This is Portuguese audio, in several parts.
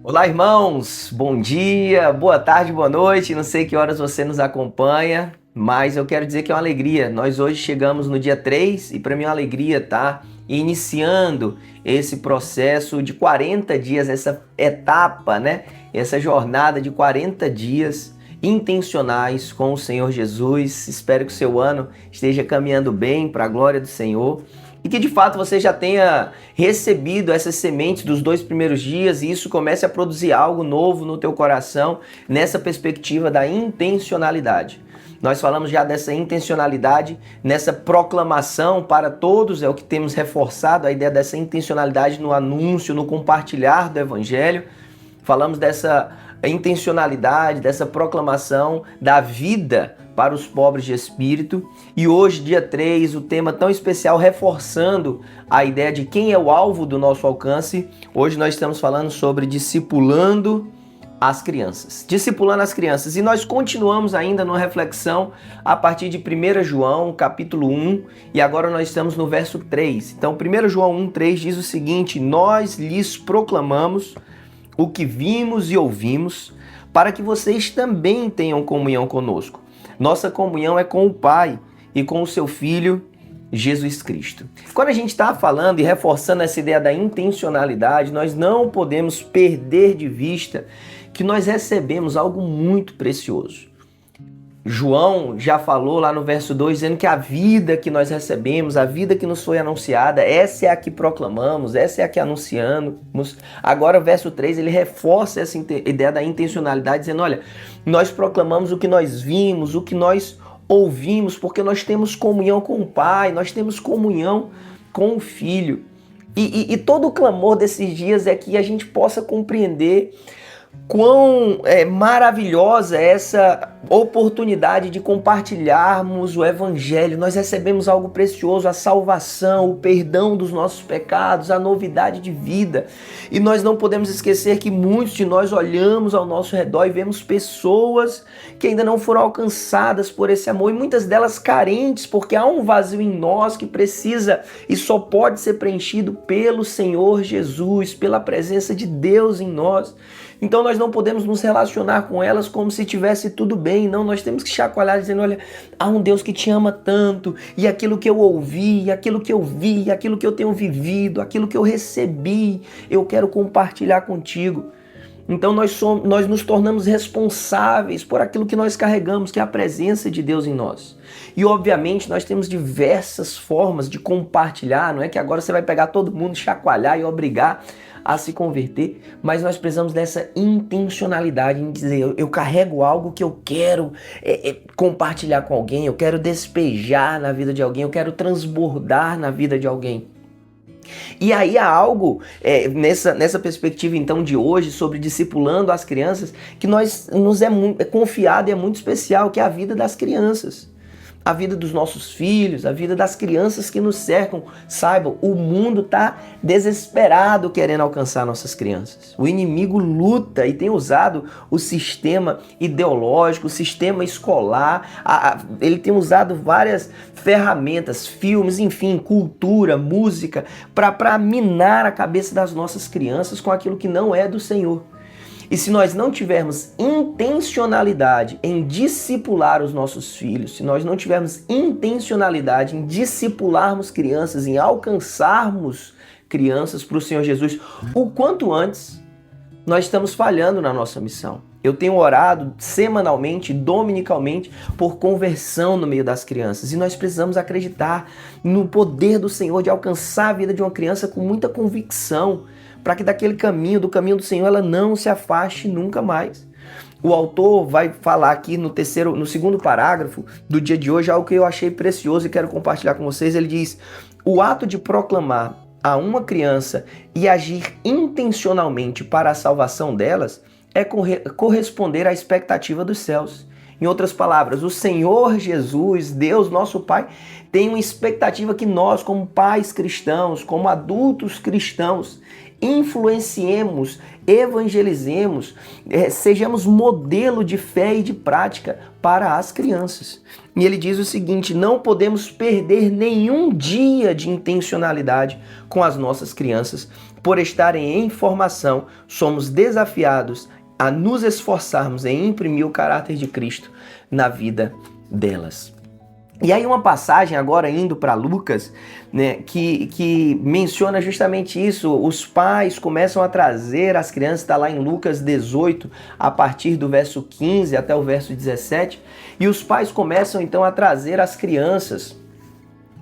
Olá, irmãos! Bom dia, boa tarde, boa noite. Não sei que horas você nos acompanha, mas eu quero dizer que é uma alegria. Nós hoje chegamos no dia 3 e para mim é uma alegria estar iniciando esse processo de 40 dias, essa etapa, né? Essa jornada de 40 dias intencionais com o Senhor Jesus. Espero que o seu ano esteja caminhando bem para a glória do Senhor. E que de fato você já tenha recebido essas sementes dos 2 primeiros dias e isso comece a produzir algo novo no teu coração nessa perspectiva da intencionalidade. Nós falamos já dessa intencionalidade, nessa proclamação para todos, é o que temos reforçado, a ideia dessa intencionalidade no anúncio, no compartilhar do Evangelho. Falamos dessa intencionalidade, dessa proclamação da vida para os pobres de espírito. E hoje, dia 3, o tema tão especial, reforçando a ideia de quem é o alvo do nosso alcance. Hoje nós estamos falando sobre discipulando as crianças. Discipulando as crianças. E nós continuamos ainda numa reflexão a partir de 1 João, capítulo 1, e agora nós estamos no verso 3. Então, 1 João 1:3 diz o seguinte: nós lhes proclamamos o que vimos e ouvimos, para que vocês também tenham comunhão conosco. Nossa comunhão é com o Pai e com o seu Filho, Jesus Cristo. Quando a gente está falando e reforçando essa ideia da intencionalidade, nós não podemos perder de vista que nós recebemos algo muito precioso. João já falou lá no verso 2, dizendo que a vida que nós recebemos, a vida que nos foi anunciada, essa é a que proclamamos, essa é a que anunciamos. Agora o verso 3, ele reforça essa ideia da intencionalidade, dizendo, olha, nós proclamamos o que nós vimos, o que nós ouvimos, porque nós temos comunhão com o Pai, nós temos comunhão com o Filho. E todo o clamor desses dias é que a gente possa compreender quão maravilhosa é essa oportunidade de compartilharmos o Evangelho. Nós recebemos algo precioso, a salvação, o perdão dos nossos pecados, a novidade de vida. E nós não podemos esquecer que muitos de nós olhamos ao nosso redor e vemos pessoas que ainda não foram alcançadas por esse amor, e muitas delas carentes, porque há um vazio em nós que precisa e só pode ser preenchido pelo Senhor Jesus, pela presença de Deus em nós. Então nós não podemos nos relacionar com elas como se tivesse tudo bem. Não, nós temos que chacoalhar dizendo, olha, há um Deus que te ama tanto, e aquilo que eu ouvi, aquilo que eu vi, aquilo que eu tenho vivido, aquilo que eu recebi, eu quero compartilhar contigo. Então nós nos tornamos responsáveis por aquilo que nós carregamos, que é a presença de Deus em nós. E obviamente nós temos diversas formas de compartilhar, não é que agora você vai pegar todo mundo, chacoalhar e obrigar a se converter, mas nós precisamos dessa intencionalidade em dizer, eu carrego algo que eu quero compartilhar com alguém, eu quero despejar na vida de alguém, eu quero transbordar na vida de alguém. E aí há algo nessa perspectiva então de hoje sobre discipulando as crianças que nos é confiado e é muito especial, que é a vida das crianças. A vida dos nossos filhos, a vida das crianças que nos cercam. Saibam, o mundo está desesperado querendo alcançar nossas crianças. O inimigo luta e tem usado o sistema ideológico, o sistema escolar, ele tem usado várias ferramentas, filmes, enfim, cultura, música, para minar a cabeça das nossas crianças com aquilo que não é do Senhor. E se nós não tivermos intencionalidade em discipular os nossos filhos, se nós não tivermos intencionalidade em discipularmos crianças, em alcançarmos crianças para o Senhor Jesus, o quanto antes, nós estamos falhando na nossa missão. Eu tenho orado semanalmente, dominicalmente, por conversão no meio das crianças. E nós precisamos acreditar no poder do Senhor de alcançar a vida de uma criança com muita convicção, para que do caminho do Senhor, ela não se afaste nunca mais. O autor vai falar aqui no segundo parágrafo do dia de hoje, algo que eu achei precioso e quero compartilhar com vocês. Ele diz, o ato de proclamar a uma criança e agir intencionalmente para a salvação delas é corresponder à expectativa dos céus. Em outras palavras, o Senhor Jesus, Deus, nosso Pai, tem uma expectativa que nós, como pais cristãos, como adultos cristãos, influenciemos, evangelizemos, sejamos modelo de fé e de prática para as crianças. E ele diz o seguinte: não podemos perder nenhum dia de intencionalidade com as nossas crianças. Por estarem em formação, somos desafiados a nos esforçarmos em imprimir o caráter de Cristo na vida delas. E aí uma passagem agora indo para Lucas, né, que menciona justamente isso. Os pais começam a trazer as crianças, está lá em Lucas 18, a partir do verso 15 até o verso 17, e os pais começam então a trazer as crianças.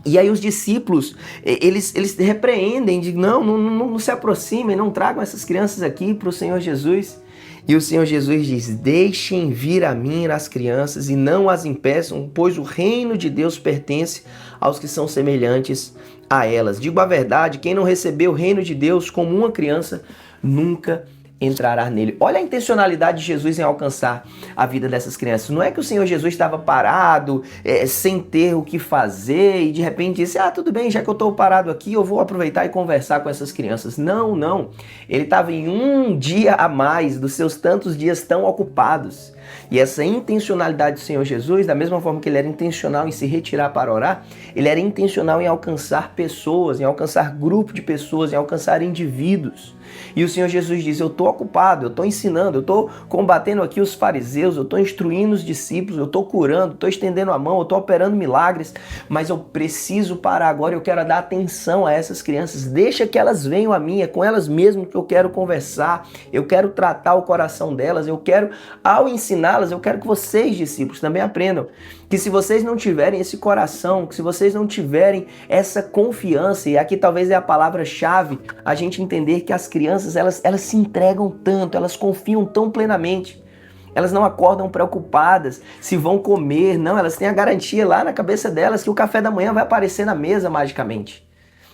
E aí os discípulos, eles repreendem, de não se aproximem, não tragam essas crianças aqui para o Senhor Jesus. E o Senhor Jesus diz: deixem vir a mim as crianças e não as impeçam, pois o reino de Deus pertence aos que são semelhantes a elas. Digo a verdade, quem não recebeu o reino de Deus como uma criança, nunca entrará nele. Olha a intencionalidade de Jesus em alcançar a vida dessas crianças. Não é que o Senhor Jesus estava parado, sem ter o que fazer e de repente disse: tudo bem, já que eu estou parado aqui, eu vou aproveitar e conversar com essas crianças. Não, não. Ele estava em um dia a mais dos seus tantos dias tão ocupados. E essa intencionalidade do Senhor Jesus, da mesma forma que ele era intencional em se retirar para orar, ele era intencional em alcançar pessoas, em alcançar grupo de pessoas, em alcançar indivíduos. E o Senhor Jesus diz: eu estou ocupado, eu estou ensinando, eu estou combatendo aqui os fariseus, eu estou instruindo os discípulos, eu estou curando, estou estendendo a mão, eu estou operando milagres, mas eu preciso parar agora, eu quero dar atenção a essas crianças, deixa que elas venham a mim, é com elas mesmo que eu quero conversar, eu quero tratar o coração delas, eu quero, ao ensiná-las, eu quero que vocês, discípulos, também aprendam que se vocês não tiverem esse coração, que se vocês não tiverem essa confiança, e aqui talvez é a palavra-chave, a gente entender que as crianças, elas se entregam tanto, elas confiam tão plenamente, elas não acordam preocupadas se vão comer, não, elas têm a garantia lá na cabeça delas que o café da manhã vai aparecer na mesa magicamente.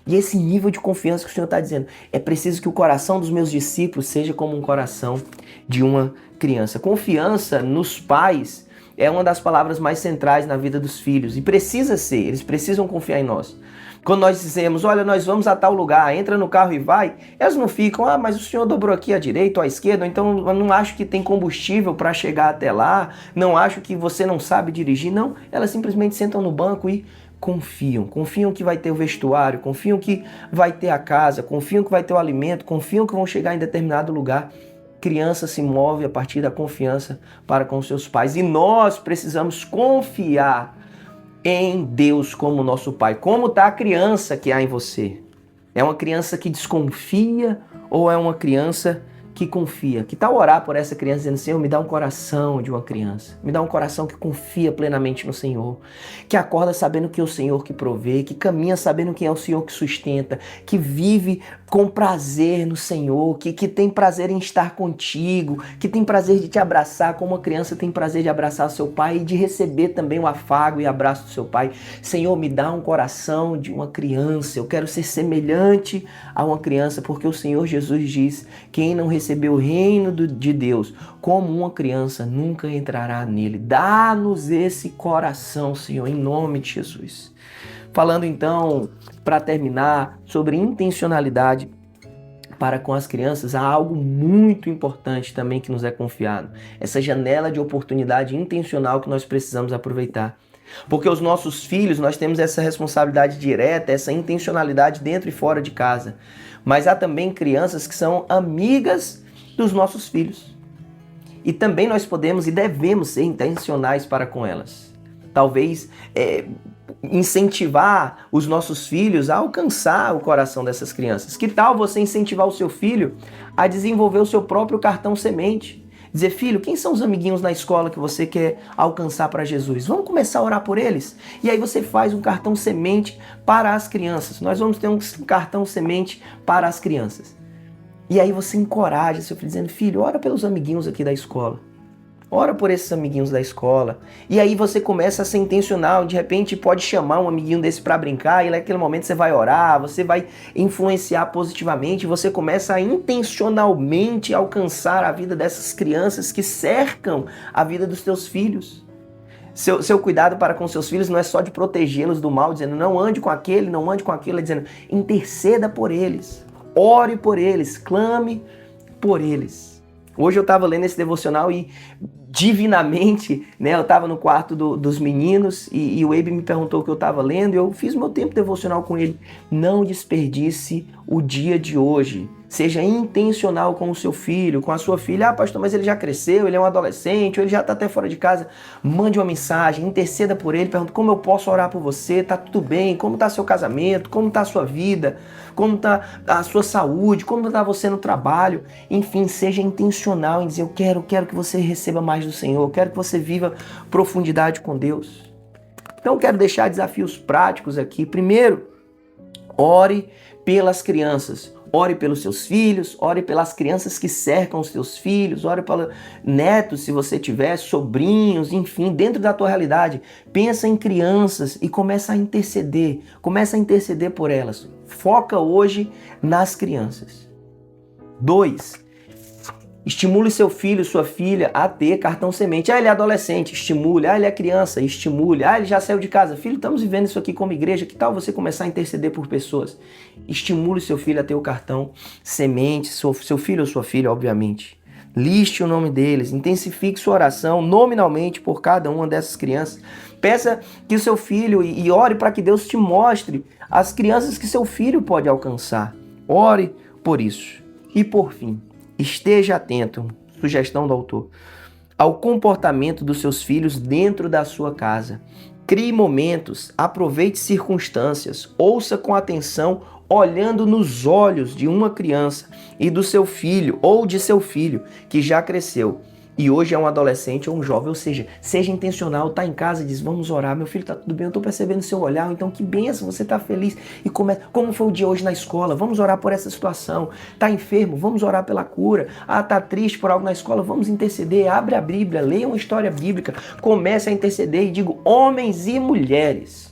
E esse nível de confiança que o Senhor está dizendo, é preciso que o coração dos meus discípulos seja como um coração de uma criança. Confiança nos pais é uma das palavras mais centrais na vida dos filhos, e precisa ser, eles precisam confiar em nós. Quando nós dizemos: olha, nós vamos a tal lugar, entra no carro e vai, elas não ficam: mas o senhor dobrou aqui à direita ou à esquerda, ou então eu não acho que tem combustível para chegar até lá, não acho que você não sabe dirigir. Não, elas simplesmente sentam no banco e confiam que vai ter o vestuário, confiam que vai ter a casa, confiam que vai ter o alimento, confiam que vão chegar em determinado lugar. Criança se move a partir da confiança para com seus pais, e nós precisamos confiar em Deus como nosso Pai. Como está a criança que há em você? É uma criança que desconfia ou é uma criança que confia? Que tal orar por essa criança dizendo: Senhor, me dá um coração de uma criança, me dá um coração que confia plenamente no Senhor, que acorda sabendo que é o Senhor que provê, que caminha sabendo que é o Senhor que sustenta, que vive com prazer no Senhor, que tem prazer em estar contigo, que tem prazer de te abraçar como uma criança tem prazer de abraçar seu pai e de receber também o afago e abraço do seu pai. Senhor, me dá um coração de uma criança, eu quero ser semelhante a uma criança, porque o Senhor Jesus diz: quem não recebeu o reino de Deus como uma criança nunca entrará nele. Dá-nos esse coração, Senhor, em nome de Jesus. Falando então, para terminar, sobre intencionalidade para com as crianças, há algo muito importante também que nos é confiado. Essa janela de oportunidade intencional que nós precisamos aproveitar. Porque os nossos filhos, nós temos essa responsabilidade direta, essa intencionalidade dentro e fora de casa. Mas há também crianças que são amigas dos nossos filhos. E também nós podemos e devemos ser intencionais para com elas. Talvez incentivar os nossos filhos a alcançar o coração dessas crianças. Que tal você incentivar o seu filho a desenvolver o seu próprio cartão semente? Dizer: filho, quem são os amiguinhos na escola que você quer alcançar para Jesus? Vamos começar a orar por eles? E aí você faz um cartão semente para as crianças. Nós vamos ter um cartão semente para as crianças. E aí você encoraja seu filho dizendo: filho, ora pelos amiguinhos aqui da escola. Ora por esses amiguinhos da escola. E aí você começa a ser intencional. De repente pode chamar um amiguinho desse para brincar e naquele momento você vai orar, você vai influenciar positivamente, você começa a intencionalmente alcançar a vida dessas crianças que cercam a vida dos teus filhos. Seu cuidado para com seus filhos não é só de protegê-los do mal, dizendo: não ande com aquele, não ande com aquilo, é dizendo: interceda por eles, ore por eles, clame por eles. Hoje eu estava lendo esse devocional e divinamente, né, eu estava no quarto dos meninos e o Abe me perguntou o que eu estava lendo e eu fiz meu tempo devocional com ele. Não desperdice o dia de hoje. Seja intencional com o seu filho, com a sua filha. Ah, pastor, mas ele já cresceu, ele é um adolescente, ou ele já está até fora de casa. Mande uma mensagem, interceda por ele, pergunte como eu posso orar por você, tá tudo bem, como está seu casamento, como está a sua vida, como está a sua saúde, como está você no trabalho. Enfim, seja intencional em dizer, eu quero que você receba mais do Senhor, eu quero que você viva profundidade com Deus. Então eu quero deixar desafios práticos aqui. Primeiro, ore pelas crianças. Ore pelos seus filhos, ore pelas crianças que cercam os seus filhos, ore pelos netos, se você tiver, sobrinhos, enfim, dentro da tua realidade. Pensa em crianças e começa a interceder por elas. Foca hoje nas crianças. 2. Estimule seu filho, sua filha a ter cartão semente. Ah, ele é adolescente, estimule. Ah, ele é criança, estimule. Ah, ele já saiu de casa. Filho, estamos vivendo isso aqui como igreja. Que tal você começar a interceder por pessoas? Estimule seu filho a ter o cartão semente. Seu filho ou sua filha, obviamente. Liste o nome deles. Intensifique sua oração nominalmente por cada uma dessas crianças. Peça que o seu filho e ore para que Deus te mostre as crianças que seu filho pode alcançar. Ore por isso. E por fim, esteja atento, sugestão do autor, ao comportamento dos seus filhos dentro da sua casa. Crie momentos, aproveite circunstâncias, ouça com atenção, olhando nos olhos de uma criança e do seu filho ou de seu filho que já cresceu e hoje é um adolescente ou um jovem, ou seja, seja intencional, tá em casa e diz, vamos orar, meu filho, tá tudo bem, eu tô percebendo seu olhar, então que bênção, você tá feliz, e como foi o dia hoje na escola, vamos orar por essa situação, tá enfermo, vamos orar pela cura, ah, tá triste por algo na escola, vamos interceder, abre a Bíblia, leia uma história bíblica, comece a interceder e digo, homens e mulheres,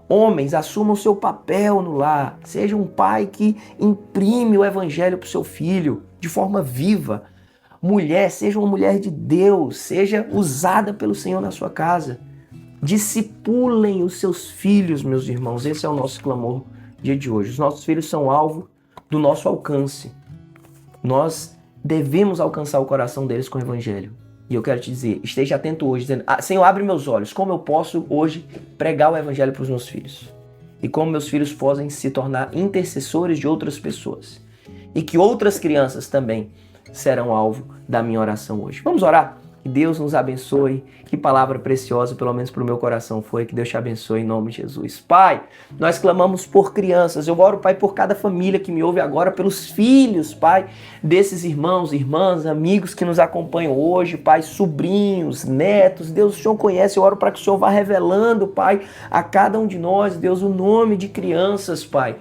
homens, assumam seu papel no lar, seja um pai que imprime o evangelho pro seu filho, de forma viva. Mulher, seja uma mulher de Deus, seja usada pelo Senhor na sua casa. Discipulem os seus filhos, meus irmãos. Esse é o nosso clamor dia de hoje. Os nossos filhos são alvo do nosso alcance. Nós devemos alcançar o coração deles com o evangelho. E eu quero te dizer, esteja atento hoje, dizendo, Senhor, abre meus olhos. Como eu posso hoje pregar o evangelho para os meus filhos? E como meus filhos podem se tornar intercessores de outras pessoas? E que outras crianças também serão alvo da minha oração hoje. Vamos orar? Que Deus nos abençoe. Que palavra preciosa, pelo menos para o meu coração foi. Que Deus te abençoe em nome de Jesus. Pai, nós clamamos por crianças. Eu oro, Pai, por cada família que me ouve agora, pelos filhos, Pai, desses irmãos, irmãs, amigos que nos acompanham hoje, Pai, sobrinhos, netos. Deus, o Senhor conhece. Eu oro para que o Senhor vá revelando, Pai, a cada um de nós, Deus, o nome de crianças, Pai.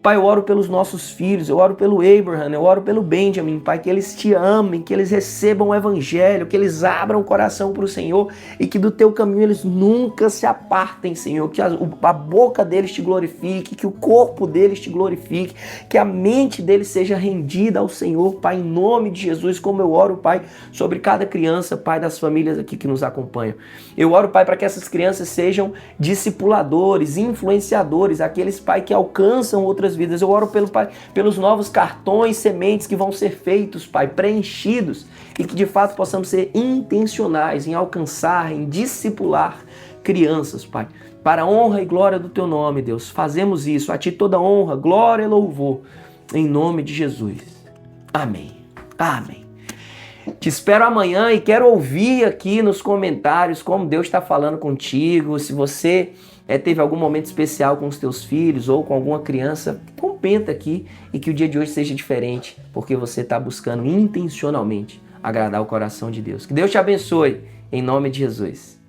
Pai, eu oro pelos nossos filhos, eu oro pelo Abraham, eu oro pelo Benjamin, Pai, que eles te amem, que eles recebam o evangelho, que eles abram o coração para o Senhor e que do teu caminho eles nunca se apartem, Senhor, que a boca deles te glorifique, que o corpo deles te glorifique, que a mente deles seja rendida ao Senhor, Pai, em nome de Jesus, como eu oro, Pai, sobre cada criança, Pai, das famílias aqui que nos acompanham. Eu oro, Pai, para que essas crianças sejam discipuladores, influenciadores, aqueles, Pai, que alcançam outras vidas. Eu oro Pai, pelos novos cartões, sementes que vão ser feitos, Pai, preenchidos e que de fato possamos ser intencionais em alcançar, em discipular crianças, Pai, para a honra e glória do Teu nome, Deus. Fazemos isso, a Ti toda honra, glória e louvor, em nome de Jesus. Amém. Amém. Te espero amanhã e quero ouvir aqui nos comentários como Deus está falando contigo. Se você teve algum momento especial com os teus filhos ou com alguma criança, comenta aqui e que o dia de hoje seja diferente, porque você está buscando intencionalmente agradar o coração de Deus. Que Deus te abençoe, em nome de Jesus.